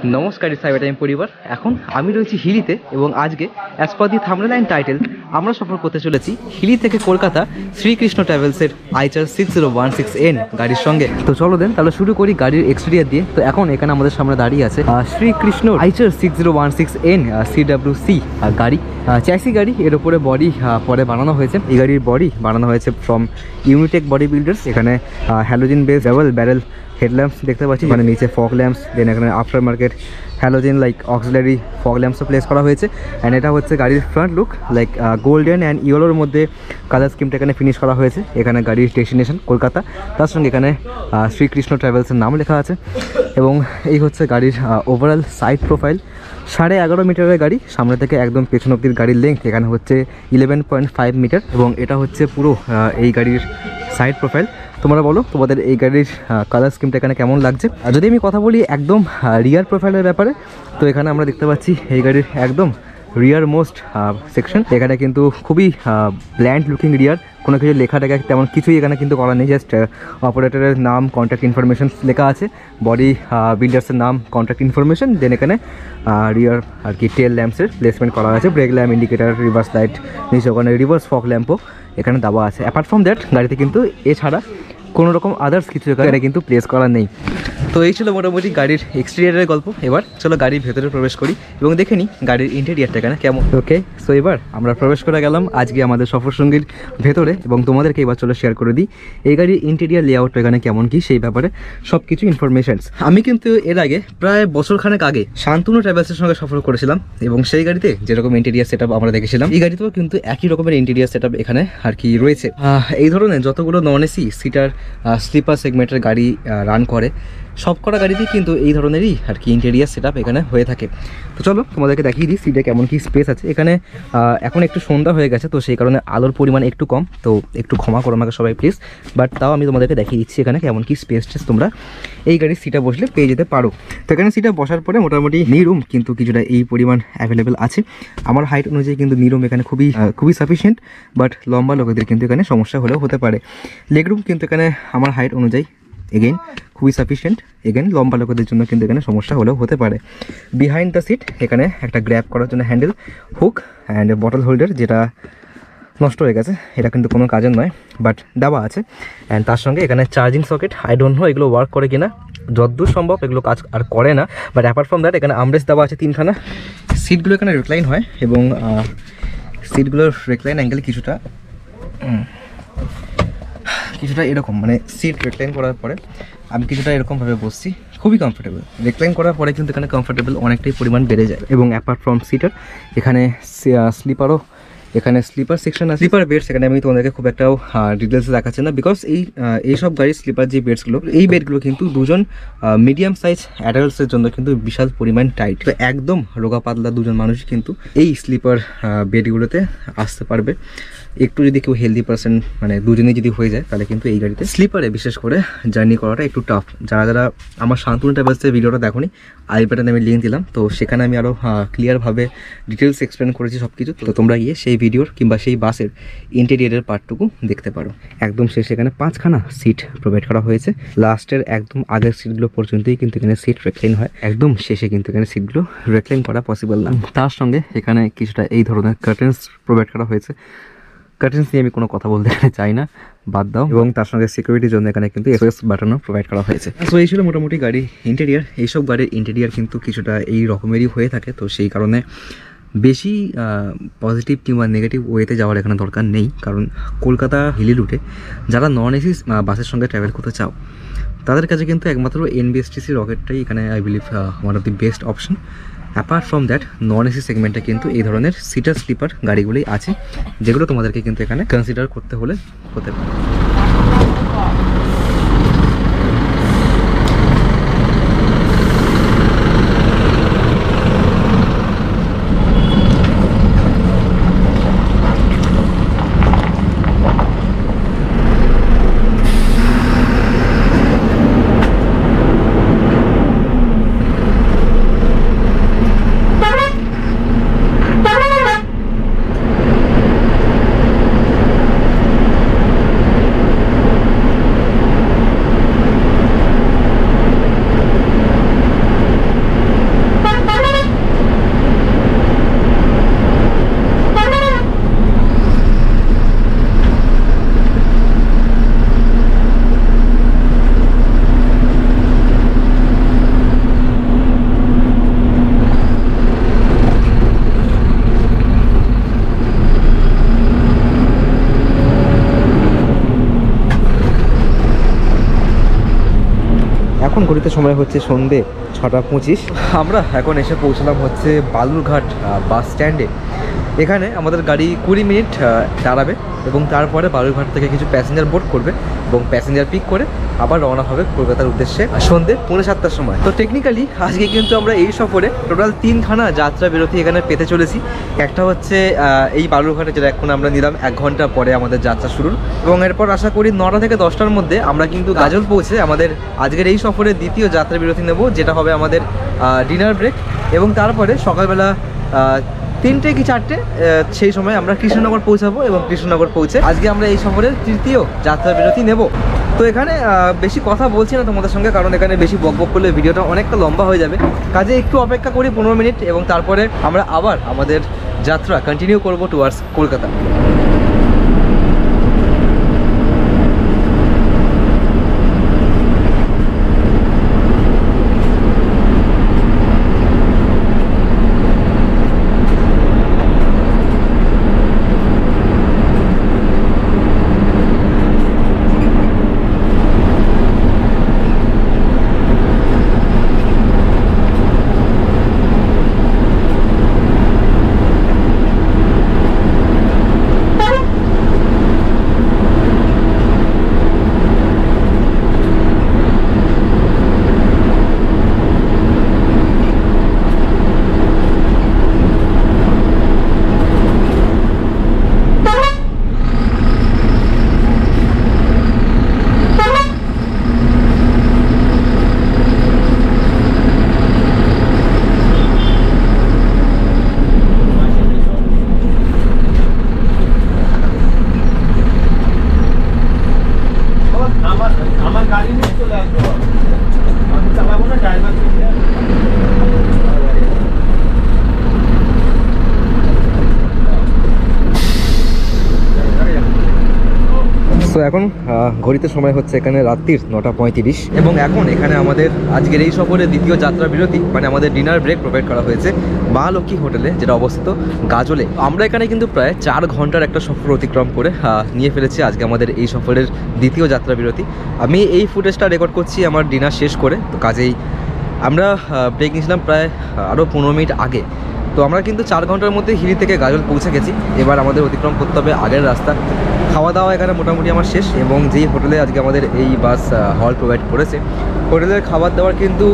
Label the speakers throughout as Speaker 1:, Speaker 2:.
Speaker 1: নমস্কার cyber time পরিবার। এখন আমি রয়েছি হিলিতে এবং আজকে as per the thumbnail and title আমরা সফর করতে চলেছি হিলি থেকে কলকাতা শ্রীকৃষ্ণ ট্রাভেলসের আইচার 6016N গাড়ির সঙ্গে। তো চলো দেন তাহলে শুরু করি গাড়ির এক্সটেরিয়ার দিয়ে। তো এখন এখানে আমাদের সামনে দাঁড়িয়ে আছে শ্রীকৃষ্ণ আইচার 6016N CWC গাড়ি, চ্যাসি গাড়ি। এর উপরে বডি পরে বানানো হয়েছে। এই গাড়ির বডি বানানো হয়েছে ফ্রম ইউনিটেক বডি বিল্ডার্স। এখানে halogen base double barrel headlamps দেখতে পাচ্ছি, মানে নিচে ফগ ল্যাম্পস, দেন এখানে after market halogen like auxiliary fog ল্যাম্পসও প্লেস করা হয়েছে। অ্যান্ড এটা হচ্ছে গাড়ির front look, like golden and ইয়েলোর মধ্যে কালার স্কিমটা এখানে ফিনিশ করা হয়েছে। এখানে গাড়ির ডেস্টিনেশন কলকাতা, তার সঙ্গে এখানে শ্রীকৃষ্ণ ট্রাভেলসের নাম লেখা আছে। এবং এই হচ্ছে গাড়ির ওভারঅল সাইড প্রোফাইল। 11.5 মিটারের গাড়ি, সামনে থেকে একদম পেছন অব্দির গাড়ির লেন্থ এখানে হচ্ছে 11.5 মিটার। এবং এটা হচ্ছে পুরো এই গাড়ির সাইড প্রোফাইল। তোমরা বলো তোমাদের এই গাড়ির কালার স্কিমটা এখানে কেমন লাগছে। আর যদি আমি কথা বলি একদম রিয়ার প্রোফাইলের ব্যাপারে, তো এখানে আমরা দেখতে পাচ্ছি এই গাড়ির একদম রিয়ার মোস্ট সেকশন। এখানে কিন্তু খুবই ব্ল্যান্ড লুকিং রিয়ার, কোনো কিছু লেখা টেখা তেমন কিছুই এখানে কিন্তু করা নেই। জাস্ট অপারেটরের নাম, কন্ট্যাক্ট ইনফরমেশন লেখা আছে, বডি বিল্ডার্সের নাম, কন্ট্যাক্ট ইনফরমেশন, দেন এখানে রিয়ার আর কি টেল ল্যাম্পসের প্লেসমেন্ট করা আছে। Brake lamp, indicator, reverse light, নিচে ওখানে রিভার্স ফগ ল্যাম্পও এখানে দেওয়া আছে। অ্যাপার্ট ফ্রম দ্যাট গাড়িতে কিন্তু এছাড়া কোনো রকম আদার্স কিছু এখানে কিন্তু প্লেস করা নেই। তো এই ছিল মোটামুটি গাড়ির এক্সটেরিয়ারের গল্প। এবার চলো গাড়ির ভেতরে প্রবেশ করি এবং দেখে নিই গাড়ির ইন্টেরিয়ারটা এখানে কেমন। ওকে, সো এবার আমরা প্রবেশ করে গেলাম আজকে আমাদের সফরসঙ্গীর ভেতরে এবং তোমাদেরকে এবার চলো শেয়ার করে দিই এই গাড়ির ইন্টেরিয়ার লেআউটটা এখানে কেমন কি সেই ব্যাপারে সব কিছু ইনফরমেশনস। আমি কিন্তু এর আগে প্রায় বছরখানেক আগে শান্তনু ট্রাভেলসের সঙ্গে সফর করেছিলাম এবং সেই গাড়িতে যেরকম ইন্টেরিয়ার সেট আপ আমরা দেখেছিলাম, এই গাড়িতেও কিন্তু একই রকমের ইন্টেরিয়ার সেট আপ এখানে আর কি রয়েছে। এই ধরনের যতগুলো নন এসি সিটার স্লিপার সেগমেন্টের গাড়ি রান করে সব কটা গাড়িতেই কিন্তু এই ধরনেরই আর কি ইন্টেরিয়ার সেট আপ এখানে হয়ে থাকে। তো চলো তোমাদেরকে দেখিয়ে দিই সিটে কেমন কি স্পেস আছে। এখানে এখন একটু সন্ধ্যা হয়ে গেছে, তো সেই কারণে আলোর পরিমাণ একটু কম, তো একটু ক্ষমা করো আমাকে সবাই প্লিজ। বাট তাও আমি তোমাদেরকে দেখিয়ে দিচ্ছি এখানে কেমন কি স্পেস তোমরা এই গাড়ির সিটে বসলে পেয়ে যেতে পারো। তো এখানে সিটে বসার পরে মোটামুটি নিরুম কিন্তু কিছুটা এই পরিমাণ অ্যাভেলেবেল আছে। আমার হাইট অনুযায়ী কিন্তু নিরুম এখানে খুবই সাফিসিয়েন্ট, বাট লম্বা লোকেদের কিন্তু এখানে সমস্যা হলেও হতে পারে। লেগরুম কিন্তু এখানে আমার হাইট অনুযায়ী এগেইন খুবই সাফিসিয়েন্ট, এগেন লম্বা লোকেদের জন্য কিন্তু এখানে সমস্যা হলেও হতে পারে। বিহাইন্ড দ্য সিট এখানে একটা গ্র্যাব করার জন্য handle, hook and bottle holder, যেটা নষ্ট হয়ে গেছে, এটা কিন্তু কোনো কাজের নয় বাট দেওয়া আছে। অ্যান্ড তার সঙ্গে এখানে charging socket, I don't know এগুলো ওয়ার্ক করে কিনা, যতদূর সম্ভব এগুলো কাজ আর করে না। বাট অ্যাপার্ট ফ্রম দ্যাট এখানে আমরেস্ট দেওয়া আছে 3খানা। সিটগুলো এখানে রিক্লাইন হয় এবং সিটগুলোর রিক্লাইন অ্যাঙ্গেল কিছুটা এরকম, মানে সিট রিক্লাইন করার পরে আমি কিছুটা এরকমভাবে বসছি, খুবই কমফোর্টেবল। রিক্লাইন করার পরে কিন্তু এখানে কমফোর্টেবল অনেকটাই পরিমাণ বেড়ে যায়। এবং অ্যাপার্ট ফ্রম সিটার এখানে স্লিপারও, এখানে স্লিপার সেকশন আছে, স্লিপার বেডস এখানে আমি তোমাদেরকে খুব একটাও ডিটেলসে দেখাচ্ছি না, বিকজ এইসব গাড়ির স্লিপার যে বেডসগুলো, এই বেডগুলো কিন্তু দুজন মিডিয়াম সাইজ অ্যাডাল্টসের জন্য কিন্তু বিশাল পরিমাণ টাইট। তো একদম রোগা পাতলা দুজন মানুষই কিন্তু এই স্লিপার বেডগুলোতে আসতে পারবে। একটু যদি কেউ হেলদি পার্সন, মানে দুজনেই যদি হয়ে যায়, তাহলে কিন্তু এই গাড়িতে স্লিপারে বিশেষ করে জার্নি করাটা একটু টাফ। যারা আমার শান্তনু ট্রাভেলসের ভিডিওটা দেখোনি, আই বাটনে আমি লিঙ্ক দিলাম, তো সেখানে আমি আরও ক্লিয়ারভাবে ডিটেলস এক্সপ্লেন করেছি সব কিছু। তো তোমরা গিয়ে সেই ভিডিওর কিংবা সেই বাসের ইন্টেরিয়ারের পার্টটুকু দেখতে পারো। একদম শেষে এখানে 5খানা সিট প্রোভাইড করা হয়েছে। লাস্টের একদম আগের সিটগুলো পর্যন্তই কিন্তু এখানে সিট রেক্লাইন হয়, একদম শেষে কিন্তু এখানে সিটগুলো রেক্লাইন করা পসিবল না। তার সঙ্গে এখানে কিছুটা এই ধরনের কার্টেন্স প্রোভাইড করা হয়েছে। কার্টেন্স নিয়ে আমি কোনো কথা বলতে চাই না, বাদ দাও। এবং তার সঙ্গে সিকিউরিটির জন্য এখানে কিন্তু এসওএস বাটনও প্রোভাইড করা হয়েছে। সো এই ছিল মোটামুটি গাড়ির ইন্টেরিয়ার। এইসব গাড়ির ইন্টেরিয়ার কিন্তু কিছুটা এই রকমেরই হয়ে থাকে, তো সেই কারণে বেশি পজিটিভ কিংবা নেগেটিভ ওয়েতে যাওয়ার এখানে দরকার নেই। কারণ কলকাতা হিলি রুটে যারা নন এসি বাসের সঙ্গে ট্রাভেল করতে চাও, তাদের কাছে কিন্তু একমাত্র এনবিএসটিসি রকেটটাই এখানে I believe one of the best option. Apart from that non AC সেগমেন্টে কিন্তু এই ধরনের সিটার স্লিপার গাড়িগুলোই আছে, যেগুলো তোমাদেরকে কিন্তু এখানে কনসিডার করতে হলে হতে পারে। ঘড়িতে সময় হচ্ছে সন্ধে 6:25। আমরা এখন এসে পৌঁছলাম হচ্ছে বালুরঘাট বাস স্ট্যান্ডে। এখানে আমাদের গাড়ি 20 মিনিট দাঁড়াবে এবং তারপরে বালুরঘাট থেকে কিছু প্যাসেঞ্জার বোর্ড করবে এবং প্যাসেঞ্জার পিক করে আবার রওনা হবে কলকাতার উদ্দেশ্যে সন্ধ্যে 7:45টার সময়। তো টেকনিক্যালি আজকে কিন্তু আমরা এই সফরে টোটাল 3খানা যাত্রা বিরতি এখানে পেতে চলেছি। একটা হচ্ছে এই বালুরঘাটে, যেটা এখন আমরা নিলাম 1 ঘন্টা পরে আমাদের যাত্রা শুরুর, এবং এরপর আশা করি 9টা থেকে 10টার মধ্যে আমরা কিন্তু গাজল পৌঁছে আমাদের আজকের এই সফরের দ্বিতীয় যাত্রা বিরতি নেব, যেটা হবে আমাদের ডিনার ব্রেক। এবং তারপরে সকালবেলা 3টে কি 4টে সেই সময় আমরা কৃষ্ণনগর পৌঁছাবো এবং কৃষ্ণনগর পৌঁছে আজকে আমরা এই সফরের তৃতীয় যাত্রা বিরতি নেব। তো এখানে বেশি কথা বলছি না তোমাদের সঙ্গে, কারণ এখানে বেশি বকবক করলে ভিডিওটা অনেকটা লম্বা হয়ে যাবে। কাজে একটু অপেক্ষা করি 15 মিনিট এবং তারপরে আমরা আবার আমাদের যাত্রা কন্টিনিউ করবো টুয়ার্ডস কলকাতা। সো এখন ঘড়িতে সময় হচ্ছে এখানে রাত্রির 9:35 এবং এখন এখানে আমাদের আজকের এই সফরের দ্বিতীয় যাত্রা বিরতি মানে আমাদের ডিনার ব্রেক প্রোভাইড করা হয়েছে মা লক্ষ্মী হোটেলে, যেটা অবস্থিত গাজলে। আমরা এখানে কিন্তু প্রায় 4 ঘন্টার একটা সফর অতিক্রম করে নিয়ে ফেলেছি আজকে আমাদের এই সফরের দ্বিতীয় যাত্রা বিরতি। আমি এই ফুটেজটা রেকর্ড করছি আমার ডিনার শেষ করে, তো কাজেই আমরা ব্রেক নিয়েছিলাম প্রায় আরও 15 মিনিট আগে। তো আমরা কিন্তু 4 ঘন্টার মধ্যে হিলি থেকে গাজল পৌঁছে গেছি। এবার আমাদের অতিক্রম করতে হবে আগের রাস্তা। খাওয়া দাওয়া এখানে মোটামুটি আমার শেষ, এবং যেই হোটেলে আজকে আমাদের এই বাস হল প্রোভাইড করেছে হোটেলের খাবার দাবার কিন্তু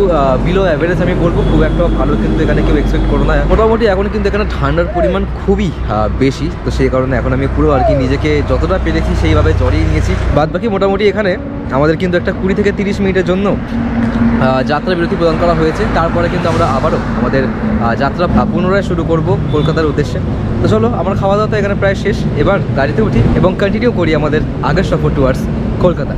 Speaker 1: বিলো অ্যাভারেজ আমি বলবো, খুব একটা ভালো কিন্তু এখানে কেউ এক্সপেক্ট করো না। মোটামুটি এখন কিন্তু এখানে ঠান্ডার পরিমাণ খুবই বেশি, তো সেই কারণে এখন আমি পুরো আর কি নিজেকে যতটা পেরেছি সেইভাবে জড়িয়ে নিয়েছি। বাদ বাকি মোটামুটি এখানে আমাদের কিন্তু একটা 20 থেকে 30 মিনিটের জন্য যাত্রা বিরতি প্রদান করা হয়েছে। তারপরে কিন্তু আমরা আবারও আমাদের যাত্রা পুনরায় শুরু করব কলকাতার উদ্দেশ্যে। তো চলো, আমার খাওয়া দাওয়া তো এখানে প্রায় শেষ, এবার গাড়িতে উঠি এবং কন্টিনিউ করি আমাদের আগের সফর টুয়ার্ডস কলকাতা।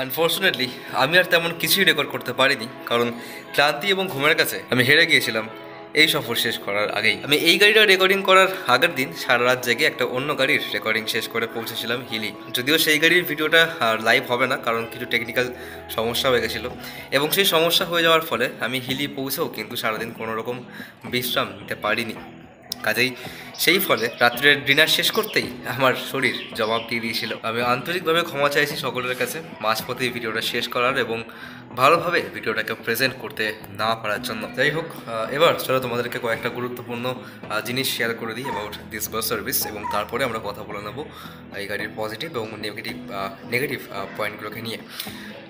Speaker 1: আনফর্চুনেটলি আমি আর তেমন কিছুই রেকর্ড করতে পারিনি, কারণ ক্লান্তি এবং ঘুমের কাছে আমি হেরে গিয়েছিলাম এই সফর শেষ করার আগেই। আমি এই গাড়িটা রেকর্ডিং করার আগের দিন সারা রাত জেগে একটা অন্য গাড়ির রেকর্ডিং শেষ করে পৌঁছেছিলাম হিলি। যদিও সেই গাড়ির ভিডিওটা লাইভ হবে না, কারণ কিছু টেকনিক্যাল সমস্যা হয়ে গেছিলো, এবং সেই সমস্যা হয়ে যাওয়ার ফলে আমি হিলি পৌঁছেও কিন্তু সারাদিন কোনো রকম বিশ্রাম নিতে পারিনি। কাজেই সেই ফলে রাত্রের ডিনার শেষ করতেই আমার শরীর জবাব দিয়ে দিয়েছিল। আমি আন্তরিকভাবে ক্ষমা চাইছি সকলের কাছে মাঝপথেই ভিডিওটা শেষ করার এবং ভালোভাবে ভিডিওটাকে প্রেজেন্ট করতে না পারার জন্য। যাই হোক, এবার চলো তোমাদেরকে কয়েকটা গুরুত্বপূর্ণ জিনিস শেয়ার করে দিই অ্যাবাউট দিস বাস সার্ভিস, এবং তারপরে আমরা কথা বলে নেবো এই গাড়ির পজিটিভ এবং নেগেটিভ পয়েন্টগুলোকে নিয়ে।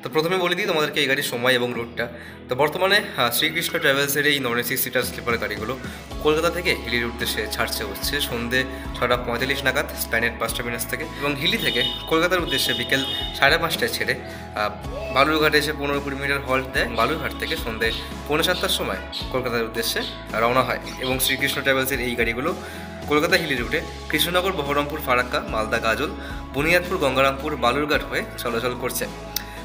Speaker 1: তো প্রথমে বলে দিই তোমাদেরকে এই গাড়ির সময় এবং রুটটা। তো বর্তমানে শ্রীকৃষ্ণ ট্রাভেলসের এই নন এসি সিটার স্লিপার গাড়িগুলো কলকাতা থেকে হিলির উদ্দেশ্যে ছাড়ছে হচ্ছে সন্ধ্যে 6:45 নাগাদ স্প্যানেট বাস টার্মিনাস থেকে, এবং হিলি থেকে কলকাতার উদ্দেশ্যে বিকেল 5:30টায় ছেড়ে বালুরঘাটে এসে 15-20 মিনিটের হল্ট দেয়। বালুরঘাট থেকে সন্ধ্যে 6:45টার সময় কলকাতার উদ্দেশ্যে রওনা হয়। এবং শ্রীকৃষ্ণ ট্রাভেলসের এই গাড়িগুলো কলকাতা হিলি রুটে কৃষ্ণনগর, বহরমপুর, ফারাক্কা, মালদা, গাজল, বুনিয়াদপুর, গঙ্গারামপুর, বালুরঘাট হয়ে চলাচল করছে।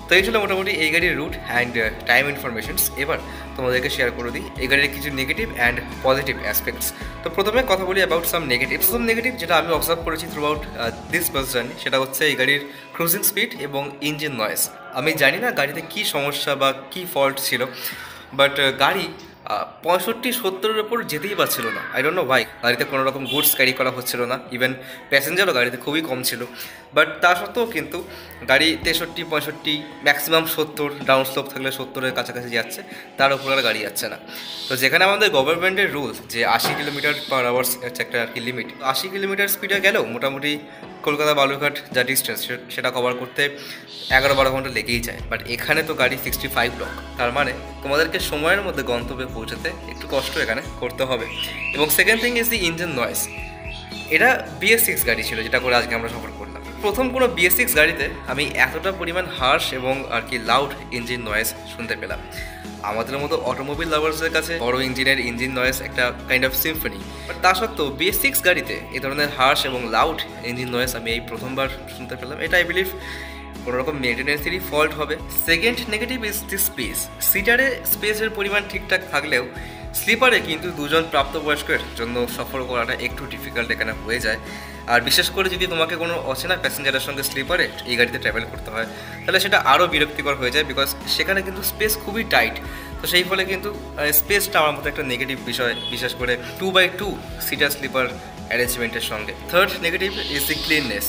Speaker 1: তো এই ছিল মোটামুটি এই গাড়ির রুট অ্যান্ড টাইম ইনফরমেশনস। এবার তোমাদেরকে শেয়ার করে দিই এই গাড়ির কিছু নেগেটিভ অ্যান্ড পজিটিভ অ্যাসপেক্টস। তো প্রথমে কথা বলি অ্যাবাউট সাম নেগেটিভ যেটা আমি অবজার্ভ করেছি through out this bus journey, সেটা হচ্ছে এই গাড়ির ক্রুজিং স্পিড এবং ইঞ্জিন নয়েজ। আমি জানি না গাড়িতে কী সমস্যা বা কী ফল্ট ছিল, বাট গাড়ি 65-70-এর ওপর যেতেই পারছিল না। আই ডোন্ট নো ভাই। গাড়িতে কোনো রকম গুডস ক্যারি করা হচ্ছিল না, ইভেন প্যাসেঞ্জারও গাড়িতে খুবই কম ছিল, বাট তা সত্ত্বেও কিন্তু গাড়ি 63-65, ম্যাক্সিমাম 70, ডাউন স্লোপ থাকলে 70-এর কাছাকাছি যাচ্ছে, তার উপর আর গাড়ি যাচ্ছে না। তো যেখানে আমাদের গভর্নমেন্টের রুল যে 80 কিলোমিটার/আওয়ার হচ্ছে একটা আর কি লিমিট, 80 কিলোমিটার স্পিডে গেলেও মোটামুটি কলকাতা বালুরঘাট যা ডিস্টেন্স সেটা কভার করতে 11-12 ঘন্টা লেগেই যায়। বাট এখানে তো গাড়ি 65 ব্লক, তার মানে তোমাদেরকে সময়ের মধ্যে গন্তব্যে পৌঁছাতে একটু কষ্ট এখানে করতে হবে। এবং second thing is the engine noise. এটা BS6 গাড়ি ছিল যেটা করে আজকে আমরা সফর করলাম। প্রথম কোনো BS6 গাড়িতে আমি এতটা পরিমাণ হার্শ এবং আর কি লাউড ইঞ্জিন নয়েজ শুনতে পেলাম। আমাদের মতো অটোমোবাইল লাভার্সের কাছে বড় ইঞ্জিনের ইঞ্জিন নয়েজ একটা কাইন্ড অফ সিম্ফনি, বাট তা সত্ত্বেও BS6 গাড়িতে এই ধরনের হার্শ এবং লাউড ইঞ্জিন নয়েজ আমি এই প্রথমবার শুনতে পেলাম। এটা আই বিলিভ কোনো রকম মেনটেন্যান্সেরই ফল্ট হবে। Second negative is the space. সিটারে স্পেসের পরিমাণ ঠিকঠাক থাকলেও স্লিপারে কিন্তু দুজন প্রাপ্তবয়স্কের জন্য সফর করাটা একটু ডিফিকাল্ট এখানে হয়ে যায়। আর বিশেষ করে যদি তোমাকে কোনো অচেনা প্যাসেঞ্জারের সঙ্গে স্লিপারে এই গাড়িতে ট্রাভেল করতে হয়, তাহলে সেটা আরও বিরক্তিকর হয়ে যায়, বিকজ সেখানে কিন্তু স্পেস খুবই টাইট। তো সেই ফলে কিন্তু স্পেসটা আমার মতো একটা নেগেটিভ বিষয়, বিশেষ করে 2x2 সিটার স্লিপার অ্যারেঞ্জমেন্টের সঙ্গে। Third negative is the cleanness.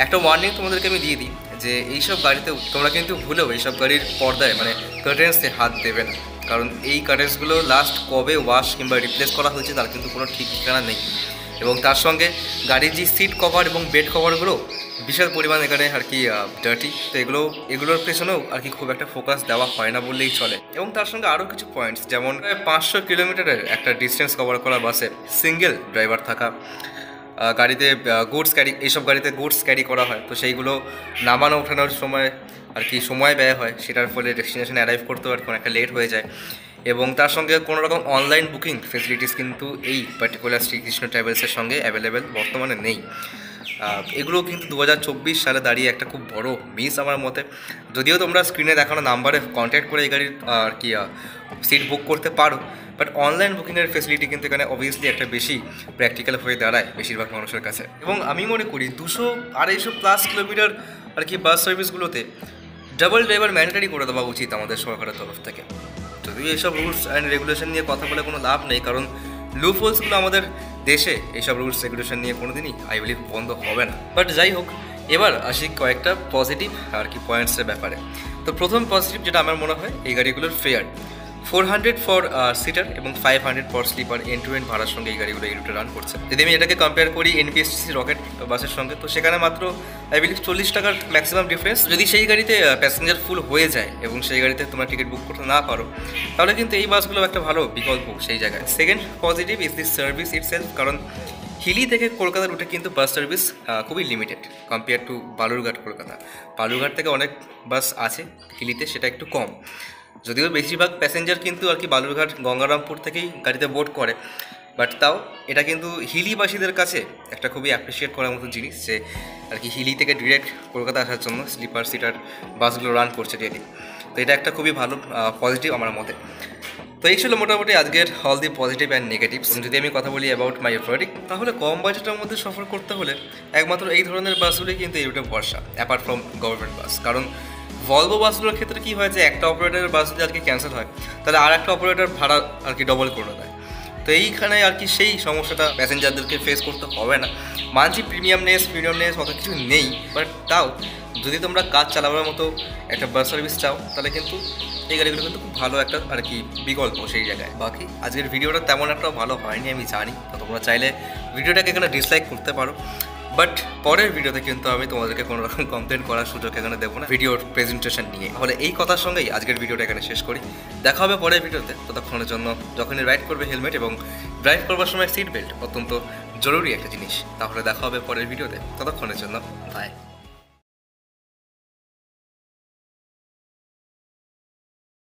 Speaker 1: একটা ওয়ার্নিং তোমাদেরকে আমি দিয়ে দিই যে এইসব গাড়িতে তোমরা কিন্তু ভুলেও এইসব গাড়ির পর্দায় মানে কার্টেন্সে হাত দেবে না, কারণ এই কার্টেন্সগুলো লাস্ট কবে ওয়াশ কিংবা রিপ্লেস করা হয়েছে তার কিন্তু কোনো ঠিক ঠিকানা নেই। এবং তার সঙ্গে গাড়ির যে সিট কভার এবং বেড কভারগুলো বিশাল পরিমাণ এখানে আর কি ডার্টি। তো এগুলোর পেছনেও আর কি খুব একটা ফোকাস দেওয়া হয় না বললেই চলে। এবং তার সঙ্গে আরও কিছু পয়েন্টস, যেমন 500 কিলোমিটারের একটা ডিস্টেন্স কভার করা বাসে সিঙ্গেল ড্রাইভার থাকা, গাড়িতে গুডস ক্যারি, এইসব গাড়িতে গুডস ক্যারি করা হয়, তো সেইগুলো নামানো ওঠানোর সময় আর কি সময় ব্যয় হয়, সেটার ফলে ডেস্টিনেশনে অ্যারাইভ করতেও আর অনেকটা লেট হয়ে যায়। এবং তার সঙ্গে কোনো রকম অনলাইন বুকিং ফেসিলিটিস কিন্তু এই পার্টিকুলার শ্রীকৃষ্ণ ট্রাভেলসের সঙ্গে অ্যাভেলেবেল বর্তমানে নেই। এগুলো কিন্তু 2024 সালে দাঁড়িয়ে একটা খুব বড় মিস আমার মতে। যদিও তোমরা স্ক্রিনে দেখানো নাম্বারে কন্ট্যাক্ট করে এই গাড়ির আর কি সিট বুক করতে পারো, বাট অনলাইন বুকিংয়ের ফেসিলিটি কিন্তু এখানে অবভিয়াসলি একটা বেশি প্র্যাকটিক্যাল হয়ে দাঁড়ায় বেশিরভাগ মানুষের কাছে। এবং আমি মনে করি 200-250+ কিলোমিটার আর কি বাস সার্ভিসগুলোতে ডাবল ড্রাইভার ম্যান্ডেটরি করে দেওয়া উচিত আমাদের সরকারের তরফ থেকে। যদিও এইসব রুলস অ্যান্ড রেগুলেশন নিয়ে কথা বলে কোনো লাভ নেই, কারণ লুপহোলসগুলো আমাদের দেশে এইসব রুলস রেগুলেশন নিয়ে কোনো দিনই আই বিলিভ বন্ধ হবে না। বাট যাই হোক, এবার আসি কয়েকটা পজিটিভ আর কি পয়েন্টসের ব্যাপারে। তো প্রথম পজিটিভ যেটা আমার মনে হয়, এই গাড়িগুলোর ফেয়ার 400 ফর সিটার এবং 500 for sleeper end to end ভাড়ার সঙ্গে এই গাড়িগুলো এই রুটে রান করছে। যদি আমি এটাকে কম্পেয়ার করি NPSTC রকেট বাসের সঙ্গে, তো সেখানে মাত্র আই বিলিভ 40 টাকার ম্যাক্সিমাম ডিফারেন্স। যদি সেই গাড়িতে প্যাসেঞ্জার ফুল হয়ে যায় এবং সেই গাড়িতে তোমরা টিকিট বুক করতে না পারো, তাহলে কিন্তু এই বাসগুলো একটা ভালো বিকল্প সেই জায়গায়। Second positive is the service itself, কারণ হিলি থেকে কলকাতা রুটে কিন্তু বাস সার্ভিস খুবই limited compare to Balurghat Kolkata. Balurghat থেকে অনেক বাস আছে, হিলিতে সেটা একটু কম। যদিও বেশিরভাগ প্যাসেঞ্জার কিন্তু আর কি বালুরঘাট গঙ্গারামপুর থেকেই গাড়িতে বোর্ড করে, বাট তাও এটা কিন্তু হিলিবাসীদের কাছে একটা খুবই অ্যাপ্রিসিয়েট করার মতো জিনিস যে আর কি হিলি থেকে ডিরেক্ট কলকাতা আসার জন্য স্লিপার সিটার বাসগুলো রান করছে ডেলি। তো এটা একটা খুবই ভালো পজিটিভ আমার মতে। তো এই ছিল মোটামুটি আজকের all the positive and negatives. যদি আমি কথা বলি অ্যাবাউট মাই ভার্ডিক্ট, তাহলে কম বাজেটের মধ্যে সফর করতে হলে একমাত্র এই ধরনের বাসগুলি কিন্তু এই রুটে ভরসা, অ্যাপার্ট ফ্রম গভর্নমেন্ট বাস। কারণ ভলভো বাসগুলোর ক্ষেত্রে কী হয় যে একটা অপারেটরের বাস যদি আর কি ক্যান্সেল হয় তাহলে আর একটা অপারেটর ভাড়া আর কি ডবল করে দেয়। তো এইখানে আর কি সেই সমস্যাটা প্যাসেঞ্জারদেরকে ফেস করতে হবে না। মানছি প্রিমিয়ামনেস অত কিছু নেই, বাট তাও যদি তোমরা কাজ চালাবার মতো একটা বাস সার্ভিস চাও তাহলে কিন্তু এই গাড়িগুলো কিন্তু খুব ভালো একটা আর কি বিকল্প সেই জায়গায়। বাকি আজকের ভিডিওটা তেমন একটা ভালো হয়নি আমি জানি, তো তোমরা চাইলে ভিডিওটাকে এখানে ডিসলাইক করতে পারো, বাট পরের ভিডিওতে কিন্তু আমি তোমাদেরকে কোনো রকম কমপ্লেন করার সুযোগ এখানে দেবো না ভিডিওর প্রেজেন্টেশন নিয়ে। তাহলে এই কথার সঙ্গেই আজকের ভিডিওটা এখানে শেষ করি। দেখা হবে পরের ভিডিওতে। ততক্ষণের জন্য যখনই রাইড করবে হেলমেট এবং ড্রাইভ করবার সময় সিট বেল্ট অত্যন্ত জরুরি একটা জিনিস। তাহলে দেখা হবে পরের ভিডিওতে। ততক্ষণের জন্য বাই।